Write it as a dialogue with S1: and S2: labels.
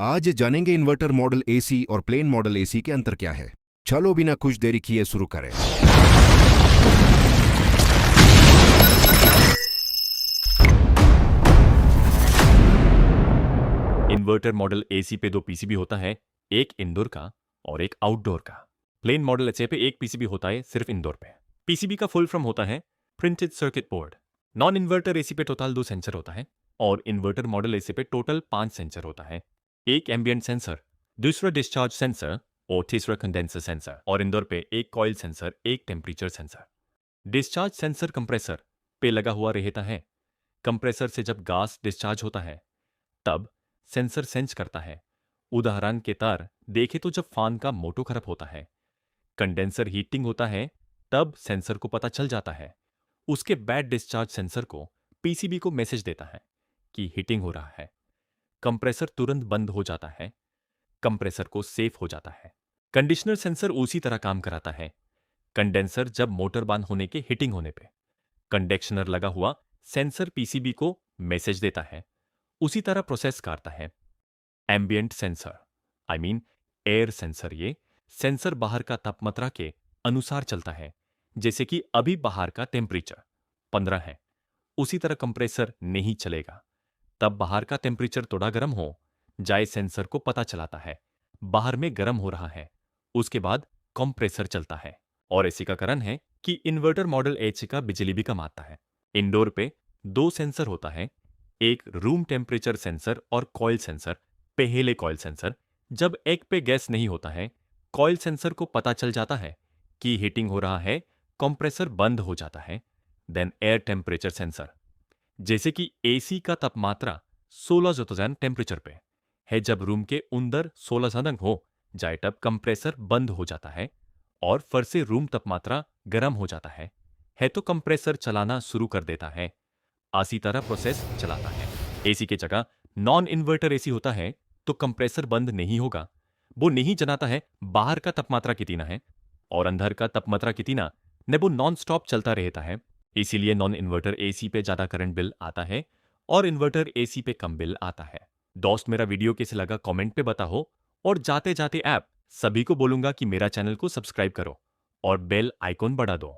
S1: आज जानेंगे inverter model AC और प्लेन मॉडल एसी के अंतर क्या है। चलो बिना कुछ देरी किए शुरू करें।
S2: इन्वर्टर मॉडल एसी पे दो पीसीबी होता है, एक इंडोर का और एक आउटडोर का। प्लेन मॉडल एसी पे एक पीसीबी होता है सिर्फ इंडोर पे। पीसीबी का फुल फॉर्म होता है printed circuit board. Non inverter AC पे टोटल 2 सेंसर होता है और इन्वर्टर मॉडल एसी पे टोटल 5 सेंसर होता है। एक एम्बिएंट सेंसर, दूसरा डिस्चार्ज सेंसर और तीसरा कंडेंसर सेंसर। और इंडोर पे एक कॉइल सेंसर, एक temperature sensor. Discharge sensor compressor पे लगा हुआ रहता है। कंप्रेसर से जब गैस डिस्चार्ज होता है तब सेंसर सेंस करता है। उदाहरण के तार देखे तो जब फैन का मोटर खराब होता है। कंडेंसर हीटिंग होता है तब सेंसर को पता चल जाता है। उसके बैड डिस्चार्ज सेंसर को पीसीबी को मैसेज देता है कि हीटिंग हो रहा है। कंप्रेसर तुरंत बंद हो जाता है। कंप्रेसर को सेफ हो जाता है। कंडीशनर सेंसर उसी तरह काम कराता है। कंडेंसर जब मोटर बंद होने के हीटिंग होने पे कंडक्शनर लगा हुआ सेंसर पीसीबी को मैसेज देता है, उसी तरह प्रोसेस करता है। Ambient sensor I mean air sensor, ये सेंसर बाहर का तापमात्रा के अनुसार चलता है। जैसे कि अभी बाहर का टेम्परेचर 15 है, उसी तरह कंप्रेसर नहीं चलेगा। तब बाहर का टेम्परेचर थोड़ा गर्म हो जाए सेंसर को पता चलाता है बाहर में गर्म हो रहा है। उसके बाद कंप्रेसर चलता है। और इसी का कारण है कि इन्वर्टर मॉडल एसी का बिजली भी कम आता है। इंडोर पे 2 सेंसर होता है, एक रूम टेम्परेचर सेंसर और कॉइल सेंसर। पहले कॉइल सेंसर, जब एक पे गैस नहीं होता है कॉइल सेंसर को पता चल जाता है कि हीटिंग हो रहा है, कंप्रेसर बंद हो जाता है। देन एयर टेम्परेचर सेंसर, जैसे कि एसी का तापमात्रा 16,000 टेम्परेचर पे है, जब रूम के अंदर 16,000 हो जाए तब कंप्रेसर बंद हो जाता है और फिर से रूम तापमात्रा गर्म हो जाता है तो कंप्रेसर चलाना शुरू कर देता है। इसी तरह प्रोसेस चलाता है। एसी के जगह नॉन इन्वर्टर एसी होता है तो कंप्रेसर बंद नहीं होगा। वो नहीं जनाता है बाहर का तापमात्रा कितना है और अंदर का तापमात्रा कितना ने, वो नॉन स्टॉप चलता रहता है। इसीलिए नॉन इन्वर्टर एसी पे ज्यादा करंट बिल आता है और इन्वर्टर एसी पे कम बिल आता है। दोस्त, मेरा वीडियो कैसे लगा कमेंट पे बताओ। और जाते जाते ऐप सभी को बोलूंगा कि मेरा चैनल को सब्सक्राइब करो और बेल आइकॉन बढ़ा दो।